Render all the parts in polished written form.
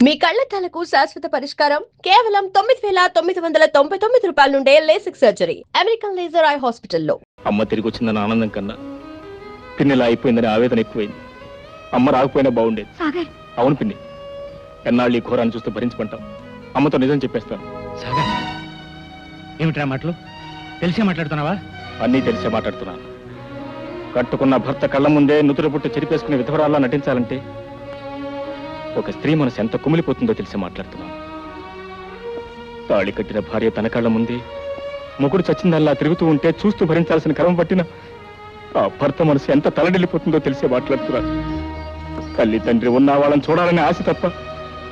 మీ కళ్లద్దాలకు శాశ్వత పరిష్కారం కేవలం 9,999 రూపాయల నుండే LASIK surgery American laser eye హాస్పిటల్లో. అమ్మ తిరిగి వచ్చిందని ఆనందం కన్నా పిన్నిలా అయిపోయిందని ఆవేదన ఎక్కువైంది. అమ్మ రాకపోయినా బాగుండేది. అవును పిన్ని, ఎన్నాళ్ళు ఈ ఘోరాన్ని చూస్తూ భరించమంటాం. అమ్మతో నిజం చెప్పేస్తాను. ఏమిట్రా మాటలు? తెలిసే మాట్లాడుతున్నావా? అన్నీ తెలిసే మాట్లాడుతున్నాను. కట్టుకున్న భర్త కళ్ళ ముందే నుతురు పుట్టి చెరిపేసుకునే విధవరాల్లా నటించాలంటే ఒక స్త్రీ మనసు ఎంత కుమిలిపోతుందో తెలిసి మాట్లాడుతున్నాను. తాళి కట్టిన భార్య తన కళ్ళ ముందే ముగుడు చచ్చిందల్లా తిరుగుతూ ఉంటే చూస్తూ భరించాల్సిన క్రమం పట్టిన ఆ భర్త మనసు ఎంత తలడిల్లిపోతుందో తెలిసే మాట్లాడుతున్నాను. తల్లి తండ్రి ఉన్న వాళ్ళని చూడాలనే ఆశ తప్ప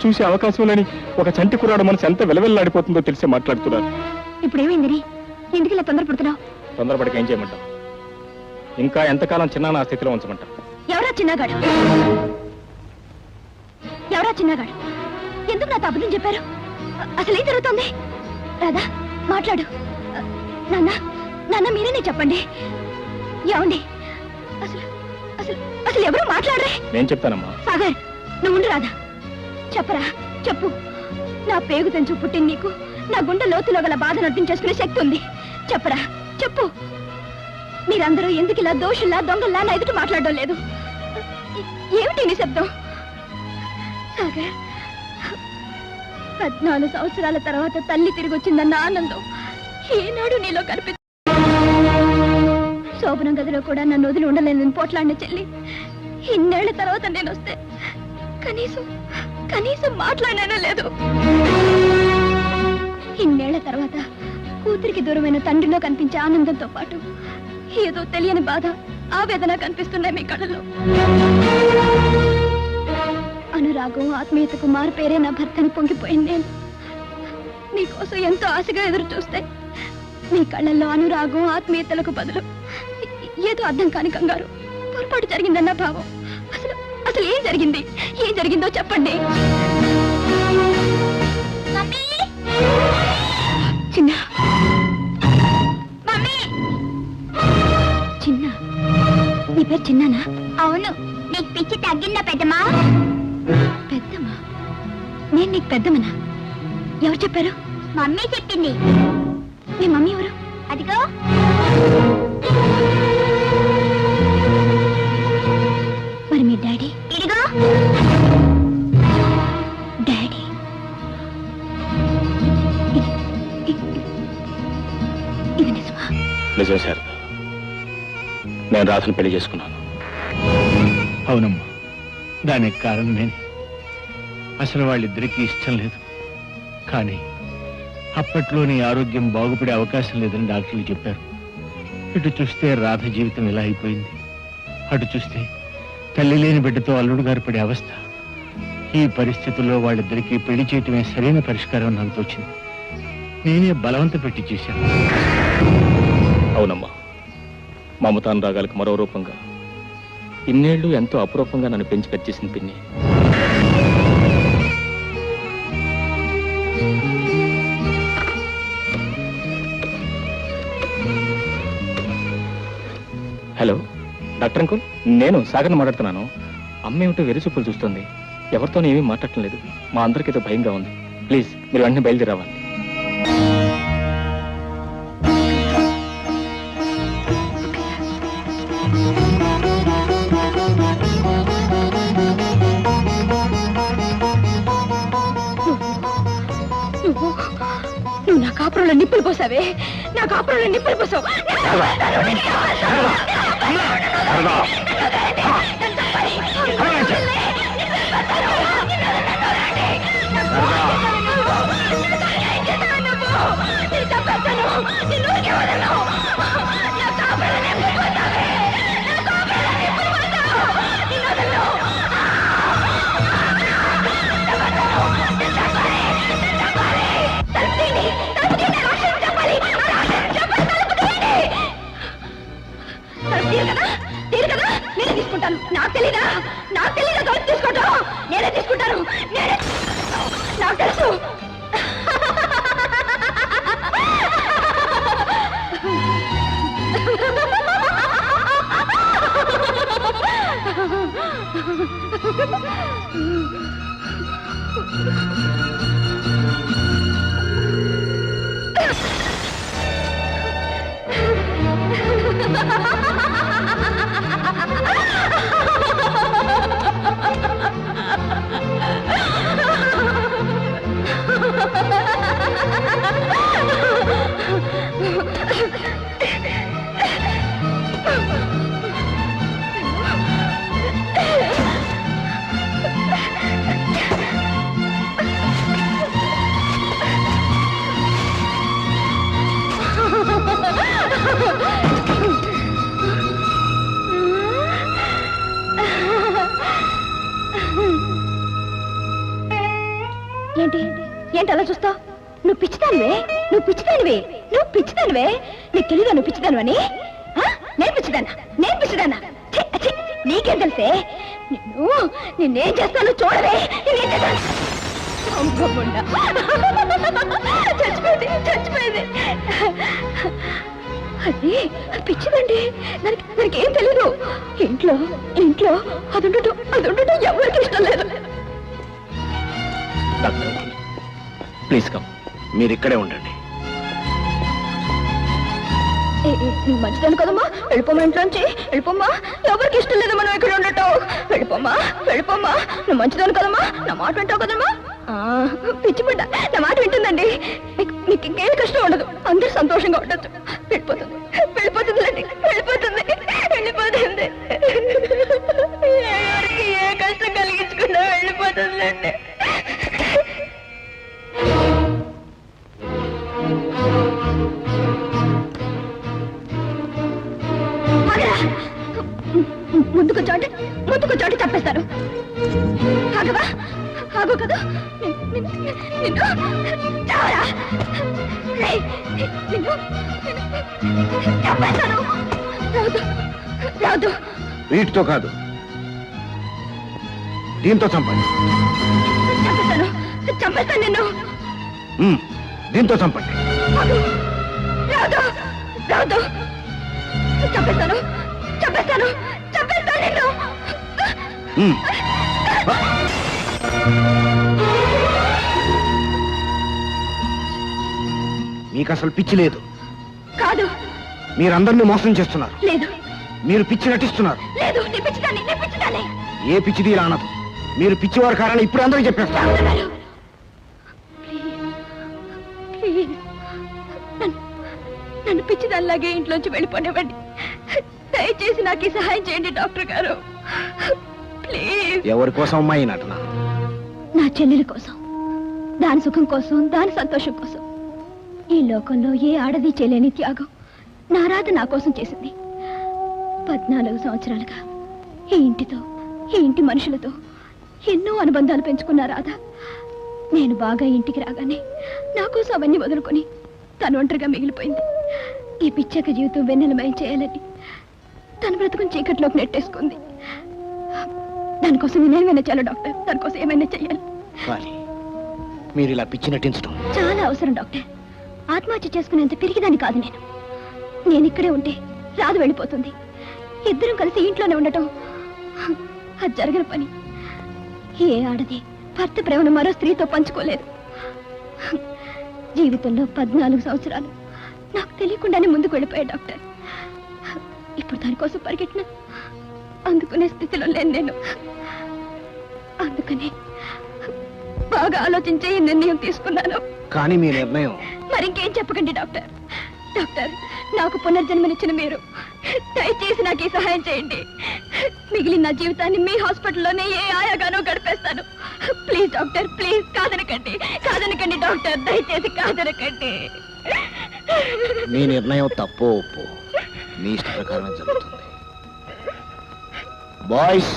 చూసే అవకాశం లేని ఒక చంటి కుర్రాడు మనసు ఎంత వెలవెల్లాడిపోతుందో తెలిసే మాట్లాడుతున్నాను. ఇప్పుడు ఏమైంది? ఎందుకు ఇలా తొందరపడుతున్నావు? తొందరపడక ఏం చేయమంటావు? ఇంకా ఎంతకాలం చిన్న నా స్థితిలో ఉంచమంటావు? ఎవరా చిన్నగాడు? ఎవరా చిన్నగాడు? ఎందుకు నాతో అబద్ధం చెప్పారు? అసలు ఏం జరుగుతుంది? రాధా, మాట్లాడు. నాన్న, నాన్న మీరేనే చెప్పండి. ఏమండి? అసలు అసలు అసలు ఎవరు మాట్లాడరే? నేను చెప్తానమ్మా. సాగర్, నువ్వు ఉండు. రాధా, చెప్పరా, చెప్పు. నా పేగు తెంచు పుట్టిన నీకు నా గుండె లోతులో గల బాధను అర్థం చేసుకునే శక్తి ఉంది. చెప్పరా, చెప్పు. మీరందరూ ఎందుకు ఇలా దోషుల్లా దొంగల్లా నా ఎదుట మాట్లాడడం లేదు? ఏమిటి నీ శబ్దం? సాగర్, 14 సంవత్సరాల తర్వాత తల్లి తిరిగి వచ్చిందన్న ఆనందం ఏనాడు నీలో కనిపి శోభనం గదిలో కూడా నన్ను వదిలి ఉండలేదని పోట్లాడిన చెల్లి ఇన్నేళ్ల తర్వాత నేను వస్తే కనీసం కనీసం మాట్లాడానో లేదు. ఇన్నేళ్ల తర్వాత కూతురికి దూరమైన తండ్రిలో కనిపించే ఆనందంతో పాటు ఏదో తెలియని బాధ, ఆవేదన కనిపిస్తున్నాయి మీ కళ్ళలో. అనురాగం, ఆత్మీయతకు మారు పేరే నా భర్తని పొంగిపోయింది. నేను మీకోసం ఎంతో ఆశగా ఎదురు చూస్తే మీ కళ్ళల్లో అనురాగం, ఆత్మీయతలకు బదులు ఏదో అర్థం కాని కంగారు, పొరపాటు జరిగిందన్న భావం. అసలు అసలు ఏం జరిగింది? ఏం జరిగిందో చెప్పండి. చిన్న చిన్న, నీ పేరు చిన్నానా? అవును. నీకు పిచ్చి తగ్గిందా పెద్దమ్మా? పెద్దమ్మా? నేను నీకు పెద్దమ్మనా? ఎవరు చెప్పారు? మమ్మీ చెప్పింది. మీ మమ్మీ ఎవరు? అదిగో. మరి మీ డాడీ? ఇదిగో. డాడీ ఇది నిజమా? నిజం శారద, నేను రాధను పెళ్లి చేసుకున్నాను. అవునమ్మా, దానికి కారణం నేను. అసలు వాళ్ళిద్దరికీ ఇష్టం లేదు. కానీ అప్పట్లో నీ ఆరోగ్యం బాగుపడే అవకాశం లేదని డాక్టర్లు చెప్పారు. ఇటు చూస్తే రాధ జీవితం ఇలా అయిపోయింది, అటు చూస్తే తల్లి లేని బిడ్డతో అల్లుడు గారు పడే అవస్థ. ఈ పరిస్థితుల్లో వాళ్ళిద్దరికీ పెళ్లి చేయటమే సరైన పరిష్కారం నాకు తోచింది. నేనే బలవంత పెట్టి చేశాను. అవునమ్మా, మమతానురాగాలకు మరో రూపంగా ఇన్నేళ్లు ఎంతో అపురూపంగా నన్ను పెంచి పెంచేసింది పిన్ని. హలో డాక్టర్ అంకుల్, నేను సాగర్ని మాట్లాడుతున్నాను. అమ్మ ఏమిటో వెర్రి చూపులు చూస్తుంది. ఎవరితోనూ ఏమీ మాట్లాడటం లేదు. మా అందరికీ ఏదో భయంగా ఉంది. ప్లీజ్ మీరు వెంటనే బయలుదేరావాలి. నువ్వు నా కాపురంలో నిప్పులు పోసావే. నా కాపురంలో నిప్పులు పోసావు. తీరు కదా, నేను తీసుకుంటాను. నాకు తెలీదా? ఏంటి ఏంటి అలా చూస్తావు? నువ్వు పిచ్చిదానివే, నువ్వు పిచ్చిదానివే, నువ్వు పిచ్చిదానివే. నీకు తెలీదా నువ్వు పిచ్చిదానివని? నేను పిచ్చిదానా, నేను పిచ్చిదానా? ఛీ, ఛీ, నీకేం తెలిసే? నిన్నేం చేస్తాను చూడవే. నేనేం చేస్తాను? అమ్మమ్మ, చచ్చిపోయింది, చచ్చిపోయింది. అది పిచ్చిదండి. దానికి ఏం తెలీదు. ఇంట్లో ఇంట్లో అది ఉండటం ఎవరికి ఇష్టం లేదు. Doctor please come. మీరు ఇక్కడే ఉండండి. నువ్వు మంచిదాను కదమ్మా, వెళ్ళిపోమ్మా ఇంట్లోంచి, వెళ్ళిపోమ్మా. ఎవరికి ఇష్టం లేదు మనం ఇక్కడ ఉండటం. వెళ్ళిపోమ్మా, వెళ్ళిపోమ్మా. నువ్వు మంచిదాను కదమ్మా, నా మాట వింటావు కదమ్మా. పిచ్చిపడ్డ నా మాట వింటుందండి. నీకు ఇంకేం కష్టం ఉండదు, అందరూ సంతోషంగా ఉండొచ్చు. వెళ్ళిపోతుంది, వెళ్ళిపోతుందిలేండి, వెళ్ళిపోతుంది, వెళ్ళిపోతుంది. ఎవరికి ఏ కష్టం కలిగించకుండా వెళ్ళిపోతుందిలేండి. ముందుకు చోటి చంపేస్తాను. ఆగవా, ఆగో కదా. చంపేస్తాను. రాదు. వీటితో కాదు, దీంతో చంపండి. చంపేస్తాను, చంపేస్తాను నిన్ను. దీంతో చంపండి. రాదు, రాదు. చంపేస్తాను, చంపేస్తాను, చంపేస్తాను నిన్ను. మీకు అసలు పిచ్చి లేదు. కాదు. మీరందరినీ మోసం చేస్తున్నారు. లేదు, మీరు పిచ్చి నటిస్తున్నారు. లేదు. నీ పిచ్చిదాన్ని, నీ పిచ్చిదాన్ని. ఏ పిచ్చిది ఇలా అనదు. మీరు పిచ్చివారు కారని ఇప్పుడు అందరూ చెప్పేస్తారు. నన్ను పిచ్చిదానిలాగే ఇంట్లోంచి వెళ్ళిపోనివ్వండి. దయచేసి నాకు ఈ సహాయం చేయండి డాక్టర్ గారు, ప్లీజ్. ఎవరి కోసం అమ్మాయి నటన? నా చెల్లెల కోసం, దాని సుఖం కోసం, దాని సంతోషం కోసం. ఈ లోకంలో ఏ ఆడది చేయలేని త్యాగం నా రాధ నా కోసం చేసింది. 14 సంవత్సరాలుగా ఈ ఇంటితో, ఈ ఇంటి మనుషులతో ఎన్నో అనుబంధాలు పెంచుకున్న రాధ నేను బాగా ఇంటికి రాగానే నా కోసం అవన్నీ వదులుకొని తను ఒంటరిగా మిగిలిపోయింది. ఈ పిచ్చాక జీవితం వెన్నెలమయం చేయాలని తన బ్రతుకుని చీకట్లోకి నెట్టేసుకుంది. దానికోసం నేనేమైనా చేయాలి డాక్టర్, దానికోసం ఏమైనా చెయ్యాలి. మీరు ఇలా పిచ్చి నటించడం చాలా అవసరం డాక్టర్. ఆత్మహత్య చేసుకునేంత పిరిగిదాన్ని కాదు నేను. నేను ఇక్కడే ఉంటే రాదు వెళ్ళిపోతుంది. ఇద్దరం కలిసి ఇంట్లోనే ఉండటం అది జరగని పని. ఏ ఆడది భర్త ప్రేమను మరో స్త్రీతో పంచుకోలేదు. జీవితంలో 14 సంవత్సరాలు నాకు తెలియకుండానే ముందుకు వెళ్ళిపోయాడు డాక్టర్. ఇప్పుడు దానికోసం పరిగెట్టిన అందుకునే స్థితిలో లేను నేను. అందుకని బాగా ఆలోచించే ఈ నిర్ణయం తీసుకున్నాను. కానీ మీ నిర్ణయం మరింకేం చెప్పకండి డాక్టర్. డాక్టర్, నాకు పునర్జన్మనిచ్చిన మీరు దయచేసి నాకు ఈ సహాయం చేయండి. మిగిలిన నా జీవితాన్ని మీ హాస్పిటల్లోనే ఏ ఆయాగానో గడిపేస్తాను. Please doctor, please. కాదనకండి, కాదనకండి డాక్టర్, దయచేసి కాదనకండి. మీ నిర్ణయం తప్పో ఒప్పో మీ ఇష్ట ప్రకారం జరుగుతుంది. బాయ్స్,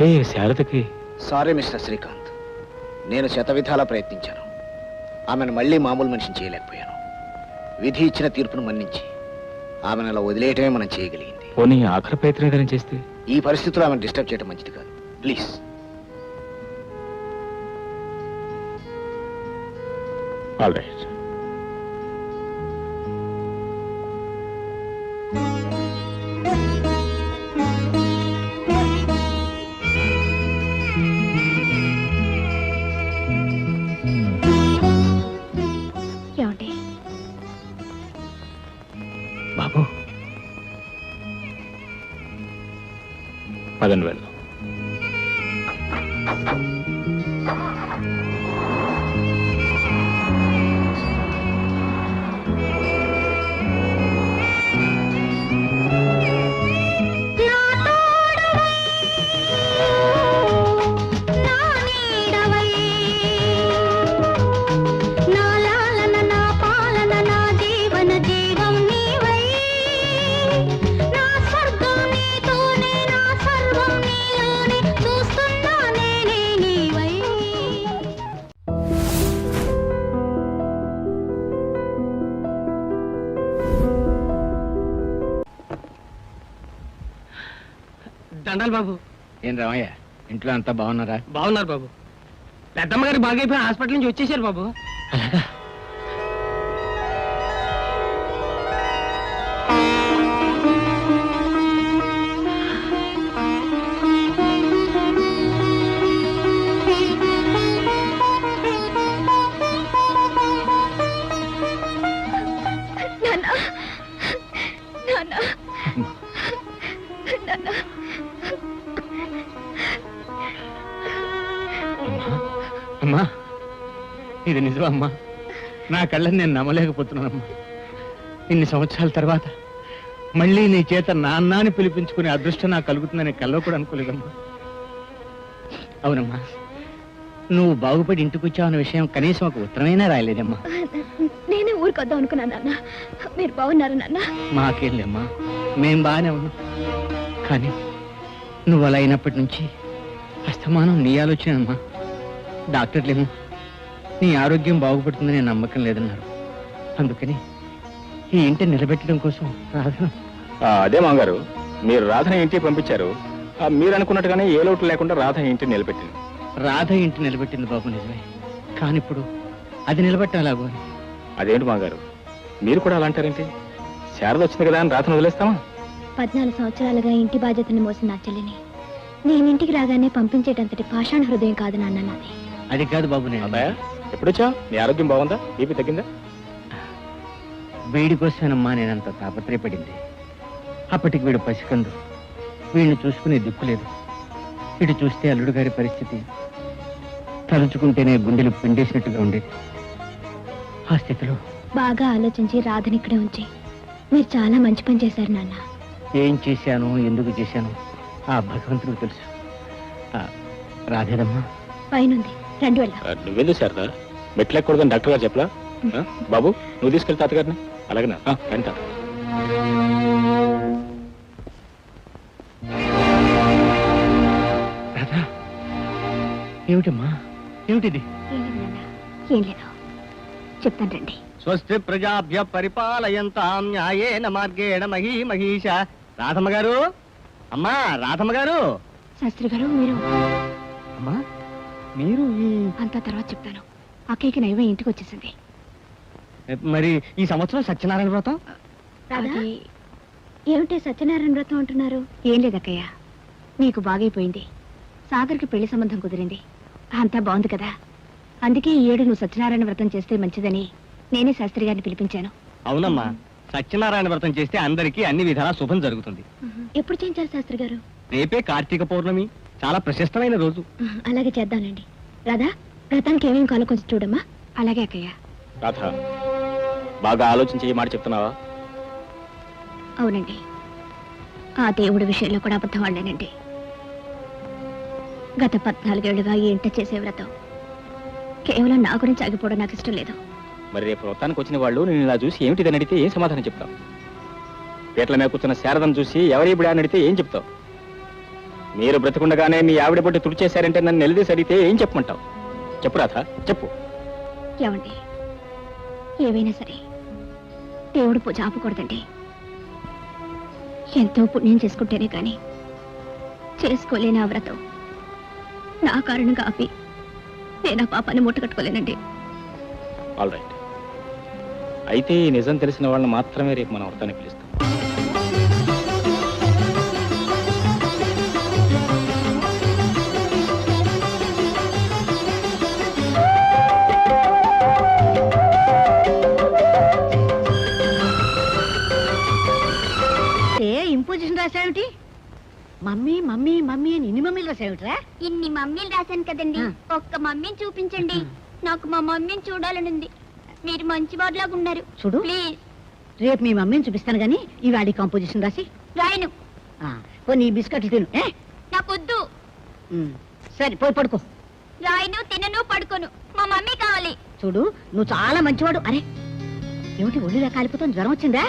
అంటే శారదకి సారీ మిస్టర్ శ్రీకాంత్, నేను శతవిధాలా ప్రయత్నించాను. ఆమెను మళ్ళీ మామూలు మనిషిని చేయలేకపోయాను. విధి ఇచ్చిన తీర్పును మన్నించి ఆమెను అలా వదిలేయటమే మనం చేయగలిగింది. పోనీ ఆఖరి ప్రయత్నం ఏదైనా చేస్తే? ఈ పరిస్థితిలో ఆమెను డిస్టర్బ్ చేయడం మంచిది కాదు. ప్లీజ్. All right. ఏమండి? బాబు పదండి వెళ్దాం. దండాలి బాబు. ఏం రామయ్య, ఇంట్లో అంతా బాగున్నారా? బాగున్నారు బాబు. పెద్దమ్మ గారు బాగైపోయి హాస్పిటల్ నుంచి వచ్చేసారు బాబు. అమ్మా, ఇది నిజమమ్మా. నా కళ్ళని నేను నమ్మలేకపోతున్నానమ్మా. ఇన్ని సంవత్సరాల తర్వాత మళ్ళీ నీ చేత నాన్నని పిలిపించుకునే అదృష్టం నాకు కలుగుతుందని కల్లో కూడా అనుకోలేదమ్మా. అవునమ్మా, నువ్వు బాగుపడి ఇంటికి వచ్చావన్న విషయం కనీసం ఒక ఉత్తరమైనా రాయలేదమ్మా. నేనే ఊరికొద్దాం అనుకున్నాను నాన్న. మీరు బాగున్నారు నాన్న? మాకేళ్ళమ్మా, మేం బాగానే ఉన్నాం. కానీ నువ్వు అలా అయినప్పటి నుంచి అస్తమానం నీ ఆలోచన అమ్మా. డాక్టర్లేమో నీ ఆరోగ్యం బాగుపడుతుందని నమ్మకం లేదన్నారు. అందుకని ఈ ఇంటిని నిలబెట్టడం కోసం రాధను. అదే మామగారు, మీరు రాధని ఇంటికి పంపించారు. మీరు అనుకున్నట్టుగానే ఏ లోటు లేకుండా రాధ ఇంటిని నిలబెట్టింది. రాధ ఇంటి నిలబెట్టింది బాబు, నిజమే. కానీ ఇప్పుడు అది నిలబెట్టడం ఎలాగో అని. అదేంటి మామగారు, మీరు కూడా అలా అంటారేంటి? శారద వచ్చింది కదా అని రాధను వదిలేస్తామా? 14 సంవత్సరాలుగా ఇంటి బాధ్యతని మోసిన నా చెల్లిని నేను ఇంటికి రాగానే పంపించేటంతటి పాషాణ హృదయం కాదు నాన్న నాది. అది కాదు బాబు, నేను అబ్బాయా ఎప్పుడొచ్చా? నీ ఆరోగ్యం బాగుందా? బీపీ తగ్గిందా? వీడి కోసమేనమ్మా నేనంత తాపత్రయపడింది. అప్పటికి వీడు పసికందు, వీడిని చూసుకునే దిక్కు లేదు. వీడు చూస్తే అల్లుడు గారి పరిస్థితి తలుచుకుంటేనే గుండెలు పిండేసినట్టుగా ఉండేది. ఆ స్థితిలో బాగా ఆలోచించి రాధని ఇక్కడే ఉంచి మీరు చాలా మంచి పని చేశారు నాన్న. ఏం చేశాను, ఎందుకు చేశాను ఆ భగవంతుడికి తెలుసు. రాధేదమ్మా పైనుంది, రండి వెళ్దాం. నువ్వెందుకు శారదా? మెట్లు ఎక్కకూడదని డాక్టర్ గారు చెప్పలా? బాబు నువ్వు తీసుకెళ్తా తాతగారిని. అలాగేనా? వెంట రాధా, ఏమిటమ్మా, ఏమిటిది? ఏం లేదు నాన్న, ఏం లేదు. చెప్తాను రండి. స్వస్తి ప్రజాభ్య పరిపాలయంతాం న్యాయేన మార్గేణ మహీమహీష. రాధమ్మ గారు, అమ్మా రాధమ్మ గారు. శాస్త్రి గారు, మీరు అమ్మా మీరు ఈ అంతా తర్వాత చెప్తాను. అక్కయ్యకి నైవే ఇంటికి వచ్చేసింది. మరి ఈ సంవత్సరం సత్యనారాయణ వ్రతం? అది ఏమిటి సత్యనారాయణ వ్రతం అంటున్నారు? ఏం లేదు అక్కయ్య, నీకు బాగైపోయింది. సాగర్కి పెళ్లి సంబంధం కుదిరింది. అంతా బాగుంది కదా. అందుకే ఈ ఏడు నువ్వు సత్యనారాయణ వ్రతం చేస్తే మంచిదని నేనే శాస్త్రి గారిని పిలిపించాను. అవునమ్మా, సత్యనారాయణ వ్రతం చేస్తే అందరికీ అన్ని విధాలా శుభం జరుగుతుంది. ఎప్పుడు చేయించారు శాస్త్రి గారు? రేపే కార్తీక పౌర్ణమి, చాలా ప్రశస్తమైన రోజు. అలాగే చేద్దానండి. రాధా, వ్రతానికి ఏమేమి కాలో కొంచెం చూడమ్మా. అలాగే అక్కయ్య. రాధ, బాగా ఆలోచించి ఈ మాట చెప్తున్నావా? అవునండి, ఆ దేవుడి విషయంలో కూడా అబద్ధం వాళ్ళేనండి. గత 14 ఏళ్లుగా ఈ ఇంట చేసే వ్రతం కేవలం నా గురించి ఆగిపోవడం నాకు ఇష్టం లేదు. మరి రేపు వ్రతానికి వచ్చిన వాళ్ళు నేను ఇలా చూసి ఏమిటిదని అడిగితే ఏం సమాధానం చెప్తావు? పీటల మీద కూర్చున్న శారదను చూసి ఎవరి ఇప్పుడు అని అడిగితే ఏం చెప్తావు? మీరు బ్రతికుండగానే మీ ఆవిడ పొట్టి తుడిచేశారంటే నన్ను నిలదీసి అడిగితే ఏం చెప్పమంటావు? చెప్పు రాధా, చెప్పు. ఏమండి, ఏవైనా సరే దేవుడు పూజ ఆపకూడదండి. ఎంతో పుణ్యం చేసుకుంటేనే కానీ చేసుకోలేని ఆ వ్రతం నా కారణంగా ఆపి నేను ఆ పాపాన్ని మూటకట్టుకోలేనండి. All right. అయితే ఈ నిజం తెలిసిన వాళ్ళని మాత్రమే రేపు మనం వ్రతానికి పిలుస్తాం. ఇంపోజిషన్ రాసావిటి? మమ్మీ మమ్మీ మమ్మీ అని ఇన్ని మమ్మీలు రాసావిట్రా? ఇన్ని మమ్మీలు రాశాను కదండి, ఒక్క మమ్మీని చూపించండి. నాకు మా మమ్మీని చూడాలనుంది. మీరు మంచి వాడిలాగా ఉన్నారు. చూడు, ప్లీజ్. రేపు మీ మమ్మీని చూపిస్తాను గానీ ఇవాడి కాంపోజిషన్ రాసి రాయను. కొన్ని బిస్కెట్లు తిను. నాకొద్దు. సరే పోయి పడుకో. రాయను, తినను, పడుకోను. మా మమ్మీ కావాలి. చూడు, నువ్వు చాలా మంచివాడు. అరే ఏమిటి ఒళ్ళిలా కాలిపోతావు? జ్వరం వచ్చిందా?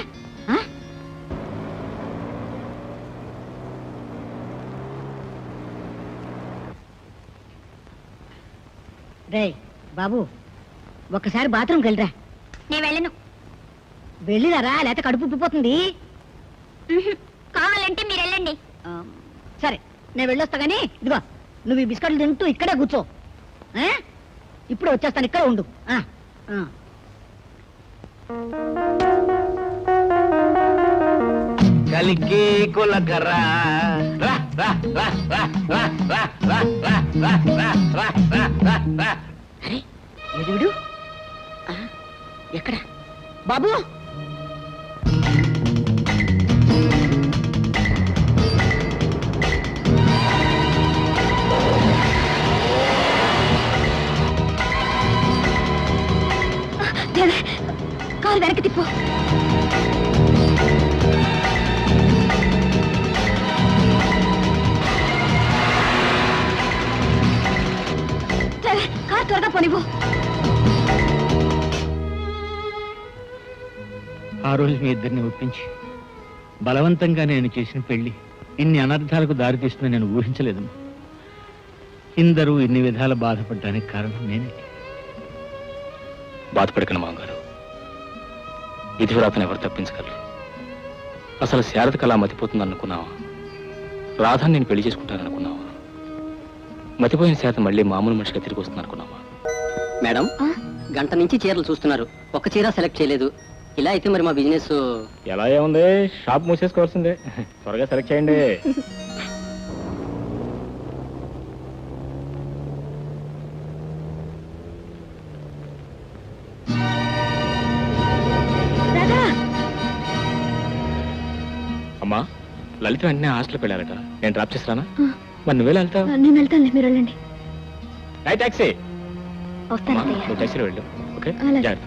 రే బాబు, ఒక్కసారి బాత్రూమ్కి వెళ్ళరా. నేను వెళ్ళను. వెళ్ళిరారా, లేకపోతే కడుపు ఉబ్బిపోతుంది. కావాలంటే మీరు వెళ్ళండి. సరే నేను వెళ్ళొస్తా గానీ ఇదిగో, నువ్వు ఈ బిస్కెట్లు తింటూ ఇక్కడే కూర్చో. ఇప్పుడు వచ్చేస్తాను, ఇక్కడ ఉండు. కలికి కులకరా అరే ఎదుడు ఎక్కడ బాబు? కాలు వెనక్కి తిప్పు. కారు త్వరగా పోనివ్వు. ఆ రోజు మీ ఇద్దరిని ఒప్పించి బలవంతంగా నేను చేసిన పెళ్లి ఇన్ని అనర్థాలకు దారితీస్తుందని నేను ఊహించలేదు. ఇందరూ ఇన్ని విధాల బాధపడడానికి కారణం నేనే. బాధపడకండి మామగారు, విధివ్రాతను ఎవరు తప్పించగలరు? అసలు శారదకు అలా మతిపోతుంది అనుకున్నావా? రాధాన్ని నేను పెళ్లి చేసుకుంటాను అనుకున్నావా? మతిపోయిన శారద మళ్ళీ మామూలు మనిషిగా తిరిగి వస్తుంది అనుకున్నావా? మేడం, గంట నుంచి చీరలు చూస్తున్నారు, ఒక్క చీర సెలెక్ట్ చేయలేదు. ఇలా అయితే మరి మా బిజినెస్ ఎలా ఏముంది, షాప్ మూసేసుకోవాల్సిందే. త్వరగా సెలెక్ట్ చేయండి. అమ్మా, లలిత వెంటనే హాస్టల్కి వెళ్ళారట. నేను డ్రాప్ చేసిరానా? మరి నువ్వే వెళ్తావు? నేను వెళ్తానులే, మీరు వెళ్ళండి. టాక్సీ. వస్తాను. నువ్వు టాక్సీలో వెళ్ళు. ఓకే, అలాగే. జాగ్రత్త.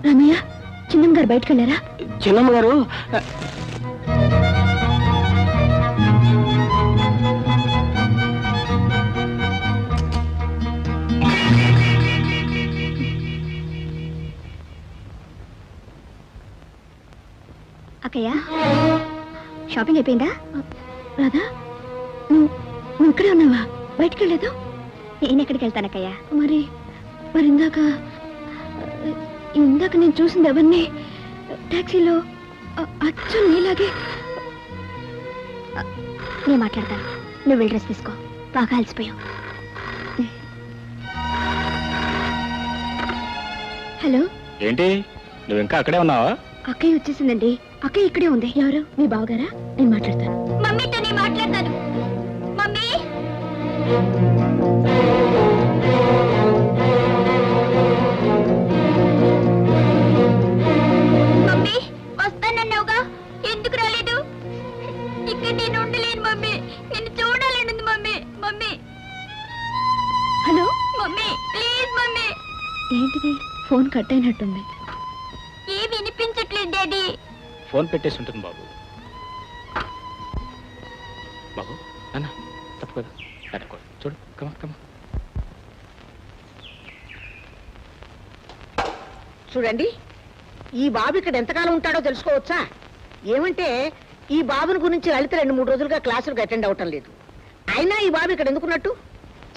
రమయ్య, చిన్నమ్మ గారు బయటకు వెళ్ళారా? చిన్నమ్మ గారు అక్కయ్య, షాపింగ్ అయిపోయిందా? రాధా, నువ్వు ఇక్కడే ఉన్నావా? బయటికి వెళ్ళలేదు? నేను ఎక్కడికి వెళ్తానక్కయ్య. మరి ఇందాక నేను చూసింది ఎవరిని? టాక్సీలో అచ్చు నీలాగే. నేను మాట్లాడతాను, నువ్వు వెళ్ళి డ్రెస్ తీసుకో, బాగా అలసిపోయావు. హలో. ఏంటి, నువ్వు ఇంకా అక్కడే ఉన్నావా? అక్కయ్య వచ్చేసిందండి. అక్కయ్య ఇక్కడే ఉంది. ఎవరు? మీ బావగారా? నేను మాట్లాడతాను. మమ్మీతో నేను మాట్లాడతాను. మమ్మీ, మమ్మీ వస్తానన్నావుగా, ఎందుకు రాలేదు? ఇక్కడ నేను ఉండలేను మమ్మీ, నిన్ను చూడాలని mummy. Mummy, hello mummy, please mummy. ఏంటిది, ఫోన్ కట్ అయినట్టుంది. ఏ వినిపించట్లేదు డాడీ. ఫోన్ పెట్టేసి ఉంటుంది బాబు. బాబు, నాన్న తప్పు కదా, చూడు. కమా కమా. చూడండి, ఈ బాబు ఇక్కడ ఎంతకాలం ఉంటాడో తెలుసుకోవచ్చా? ఏమంటే ఈ బాబుని గురించి లలిత 2-3 రోజులుగా క్లాసులకు అటెండ్ అవటం లేదు. అయినా ఈ బాబు ఇక్కడ ఎందుకున్నట్టు?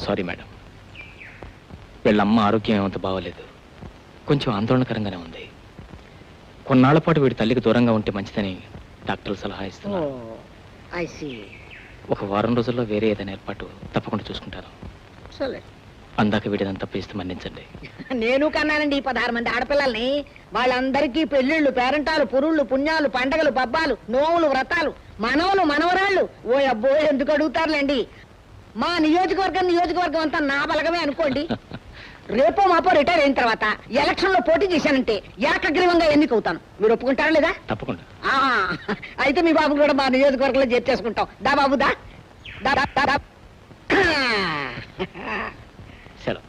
సారీ మేడం, వీళ్ళమ్మ ఆరోగ్యం ఏమంత బాగోలేదు, కొంచెం ఆందోళనకరంగానే ఉంది. కొన్నాళ్ల పాటు వీడి తల్లికి దూరంగా ఉంటే మంచిదని డాక్టర్లు సలహా ఇస్తున్నారు. I see. ఒక వారం రోజుల్లో వేరే ఏదైనా ఏర్పాటు తప్పకుండా చూసుకుంటాను. సరే, అందాక వీడినంత తప్పిస్తే మన్నించండి. నేను కన్నానండి ఈ 16 మంది ఆడపిల్లల్ని. వాళ్ళందరికీ పెళ్లిళ్ళు, పేరంటాలు, పురుళ్ళు, పుణ్యాలు, పండగలు, పబ్బాలు, నోములు, వ్రతాలు, మనవలు, మనవరాళ్ళు. ఓ అబ్బో, ఎందుకు అడుగుతారులేండి. మా నియోజకవర్గం అంతా నా బలగమే అనుకోండి. రేపో మాపో రిటైర్ అయిన తర్వాత ఎలక్షన్ లో పోటీ చేశానంటే ఏకగ్రీవంగా ఎన్నికవుతాను. మీరు ఒప్పుకుంటారా లేదా? తప్పకుండా. అయితే మీ బాబు కూడా మా నియోజకవర్గంలో చేర్చేసుకుంటాం. దా బాబు దా. సెలవు.